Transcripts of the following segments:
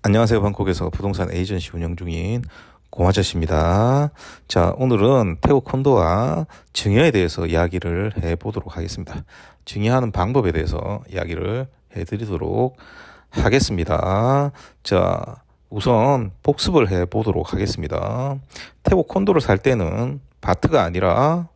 안녕하세요. 방콕에서 부동산 에이전시 운영 중인 고마저씨입니다. 자, 오늘은 태국 콘도와 증여에 대해서 이야기를 해보도록 하겠습니다. 증여하는 방법에 대해서 이야기를 해드리도록 하겠습니다. 자, 우선 복습을 해보도록 하겠습니다. 태국 콘도를 살 때는 바트가 아니라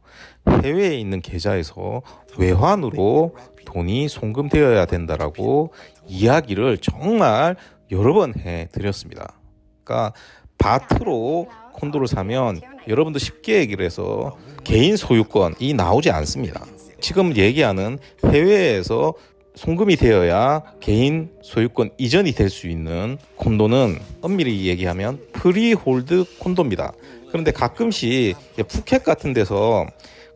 해외에 있는 계좌에서 외환으로 돈이 송금되어야 된다라고 이야기를 정말 여러 번 해드렸습니다. 그러니까 바트로 콘도를 사면 여러분도 쉽게 얘기를 해서 개인 소유권이 나오지 않습니다. 지금 얘기하는 해외에서 송금이 되어야 개인 소유권 이전이 될 수 있는 콘도는 엄밀히 얘기하면 프리홀드 콘도입니다. 그런데 가끔씩 푸켓 같은 데서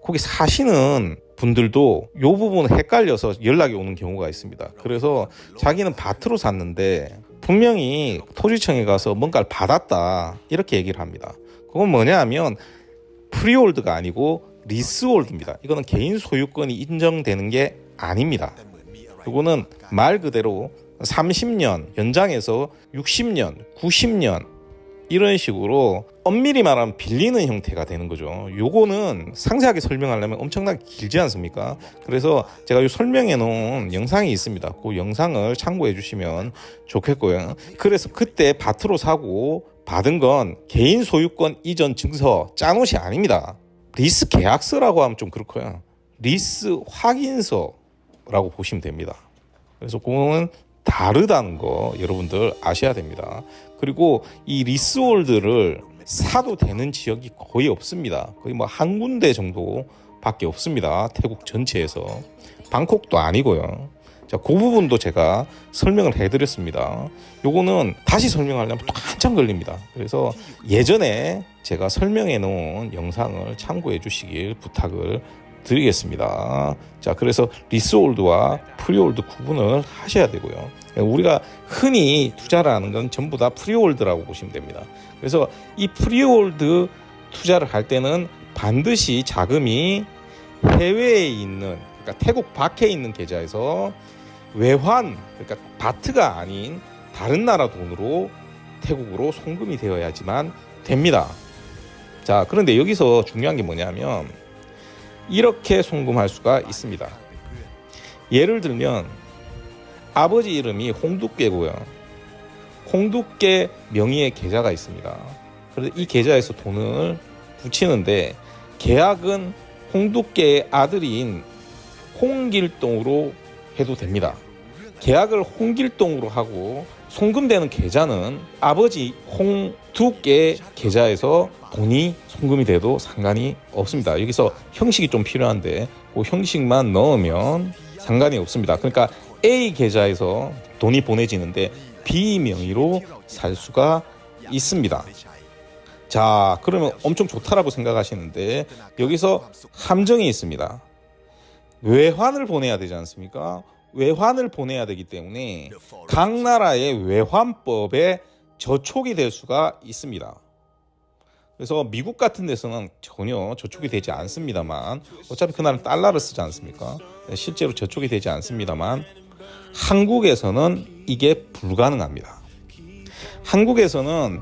거기 사시는 분들도 이 부분 헷갈려서 연락이 오는 경우가 있습니다. 그래서 자기는 바트로 샀는데 분명히 토지청에 가서 뭔가를 받았다 이렇게 얘기를 합니다. 그건 뭐냐 하면 프리홀드가 아니고 리스홀드입니다. 이거는 개인 소유권이 인정되는 게 아닙니다. 이거는 말 그대로 30년 연장해서 60년 90년 이런 식으로 엄밀히 말하면 빌리는 형태가 되는 거죠. 요거는 상세하게 설명하려면 엄청나게 길지 않습니까? 그래서 제가 이 설명해 놓은 영상이 있습니다. 그 영상을 참고해 주시면 좋겠고요. 그래서 그때 바트로 사고 받은 건 개인 소유권 이전 증서 짜노시 아닙니다. 리스 계약서라고 하면 좀 그렇고요. 리스 확인서라고 보시면 됩니다. 그래서 그거는 다르다는 거 여러분들 아셔야 됩니다. 그리고 이 리스홀드를 사도 되는 지역이 거의 없습니다. 거의 뭐 한 군데 정도밖에 없습니다. 태국 전체에서. 방콕도 아니고요. 자, 그 부분도 제가 설명을 해드렸습니다. 요거는 다시 설명하려면 또 한참 걸립니다. 그래서 예전에 제가 설명해 놓은 영상을 참고해 주시길 부탁을 드리겠습니다. 자, 그래서 리스홀드와 프리홀드 구분을 하셔야 되고요. 우리가 흔히 투자를 하는 건 전부 다 프리홀드라고 보시면 됩니다. 그래서 이 프리홀드 투자를 할 때는 반드시 자금이 해외에 있는, 그러니까 태국 밖에 있는 계좌에서 외환, 그러니까 바트가 아닌 다른 나라 돈으로 태국으로 송금이 되어야지만 됩니다. 자, 그런데 여기서 중요한 게 뭐냐면 이렇게 송금할 수가 있습니다. 예를 들면 아버지 이름이 홍두깨고요. 홍두깨 명의의 계좌가 있습니다. 그래서 이 계좌에서 돈을 붙이는데 계약은 홍두깨의 아들인 홍길동으로 해도 됩니다. 계약을 홍길동으로 하고 송금되는 계좌는 아버지 홍두깨 계좌에서 돈이 송금이 돼도 상관이 없습니다. 여기서 형식이 좀 필요한데 그 형식만 넣으면 상관이 없습니다. 그러니까 A 계좌에서 돈이 보내지는데 B 명의로 살 수가 있습니다. 자, 그러면 엄청 좋다라고 생각하시는데 여기서 함정이 있습니다. 외환을 보내야 되지 않습니까? 외환을 보내야 되기 때문에 각 나라의 외환법에 저촉이 될 수가 있습니다. 그래서 미국 같은 데서는 전혀 저촉이 되지 않습니다만, 어차피 그날은 달러를 쓰지 않습니까? 실제로 저촉이 되지 않습니다만 한국에서는 이게 불가능합니다. 한국에서는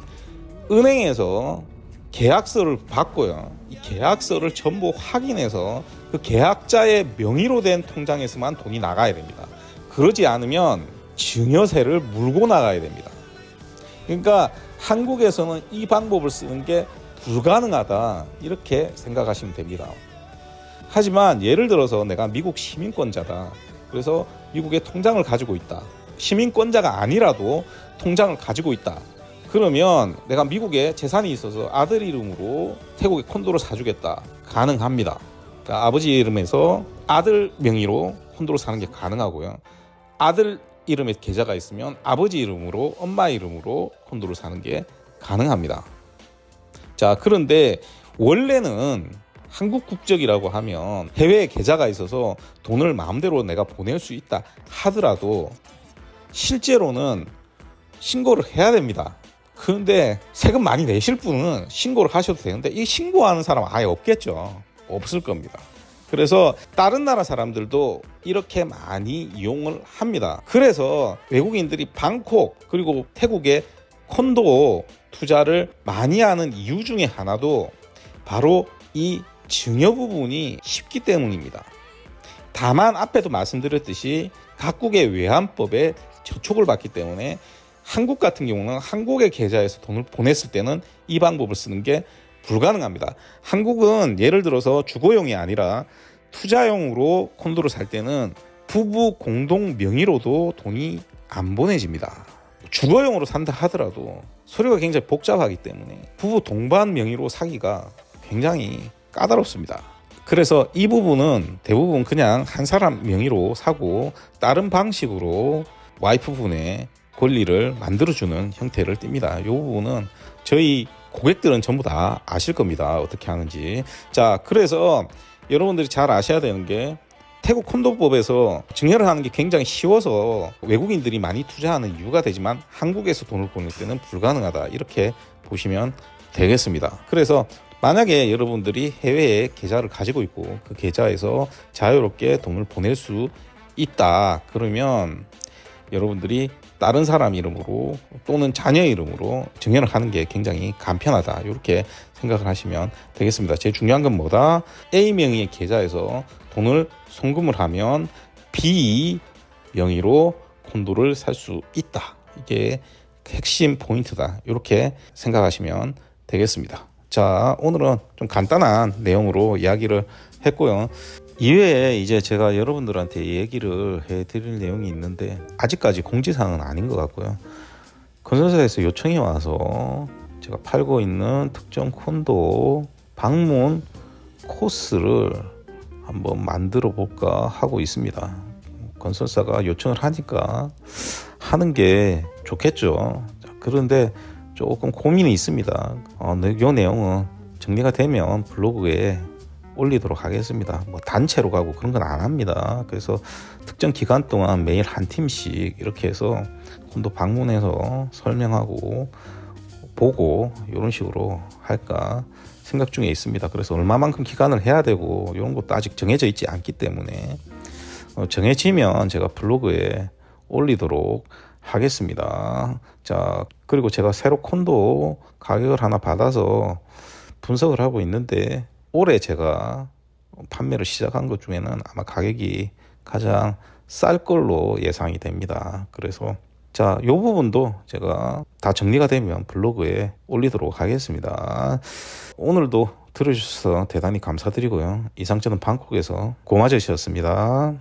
은행에서 계약서를 받고요. 이 계약서를 전부 확인해서 그 계약자의 명의로 된 통장에서만 돈이 나가야 됩니다. 그러지 않으면 증여세를 물고 나가야 됩니다. 그러니까 한국에서는 이 방법을 쓰는 게 불가능하다 이렇게 생각하시면 됩니다. 하지만 예를 들어서 내가 미국 시민권자다. 그래서 미국에 통장을 가지고 있다. 시민권자가 아니라도 통장을 가지고 있다. 그러면 내가 미국에 재산이 있어서 아들 이름으로 태국에 콘도를 사주겠다. 가능합니다. 그러니까 아버지 이름에서 아들 명의로 콘도를 사는 게 가능하고요. 아들 이름에 계좌가 있으면 아버지 이름으로 엄마 이름으로 콘도를 사는 게 가능합니다. 자, 그런데 원래는 한국 국적이라고 하면 해외에 계좌가 있어서 돈을 마음대로 내가 보낼 수 있다 하더라도 실제로는 신고를 해야 됩니다. 그런데 세금 많이 내실 분은 신고를 하셔도 되는데 이 신고하는 사람 아예 없겠죠. 없을 겁니다. 그래서 다른 나라 사람들도 이렇게 많이 이용을 합니다. 그래서 외국인들이 방콕 그리고 태국의 콘도 투자를 많이 하는 이유 중에 하나도 바로 이 증여 부분이 쉽기 때문입니다. 다만 앞에도 말씀드렸듯이 각국의 외환법에 저촉을 받기 때문에 한국 같은 경우는 한국의 계좌에서 돈을 보냈을 때는 이 방법을 쓰는 게 불가능합니다. 한국은 예를 들어서 주거용이 아니라 투자용으로 콘도를 살 때는 부부 공동 명의로도 돈이 안 보내집니다. 주거용으로 산다 하더라도 서류가 굉장히 복잡하기 때문에 부부 동반 명의로 사기가 굉장히 까다롭습니다. 그래서 이 부분은 대부분 그냥 한 사람 명의로 사고 다른 방식으로 와이프 분의 권리를 만들어주는 형태를 띱니다. 이 부분은 저희 고객들은 전부 다 아실 겁니다. 어떻게 하는지. 자, 그래서 여러분들이 잘 아셔야 되는 게 태국 콘도법에서 증여를 하는 게 굉장히 쉬워서 외국인들이 많이 투자하는 이유가 되지만 한국에서 돈을 보낼 때는 불가능하다. 이렇게 보시면 되겠습니다. 그래서 만약에 여러분들이 해외에 계좌를 가지고 있고 그 계좌에서 자유롭게 돈을 보낼 수 있다. 그러면 여러분들이 다른 사람 이름으로 또는 자녀 이름으로 증여를 하는 게 굉장히 간편하다. 이렇게 생각을 하시면 되겠습니다. 제일 중요한 건 뭐다? A 명의의 계좌에서 돈을 송금을 하면 B 명의로 콘도를 살 수 있다. 이게 핵심 포인트다. 이렇게 생각하시면 되겠습니다. 자, 오늘은 좀 간단한 내용으로 이야기를 했고요. 이외에 이제 제가 여러분들한테 얘기를 해드릴 내용이 있는데 아직까지 공지사항은 아닌 것 같고요. 건설사에서 요청이 와서 제가 팔고 있는 특정 콘도 방문 코스를 한번 만들어 볼까 하고 있습니다. 건설사가 요청을 하니까 하는 게 좋겠죠. 그런데 조금 고민이 있습니다. 이 내용은 정리가 되면 블로그에 올리도록 하겠습니다. 뭐 단체로 가고 그런 건 안 합니다. 그래서 특정 기간 동안 매일 한 팀씩 이렇게 해서 콘도 방문해서 설명하고 보고 이런 식으로 할까 생각 중에 있습니다. 그래서 얼마만큼 기간을 해야 되고 이런 것도 아직 정해져 있지 않기 때문에 정해지면 제가 블로그에 올리도록 하겠습니다. 자, 그리고 제가 새로 콘도 가격을 하나 받아서 분석을 하고 있는데 올해 제가 판매를 시작한 것 중에는 아마 가격이 가장 쌀 걸로 예상이 됩니다. 그래서 자, 이 부분도 제가 다 정리가 되면 블로그에 올리도록 하겠습니다. 오늘도 들어주셔서 대단히 감사드리고요. 이상 저는 방콕에서 고마저씨였습니다.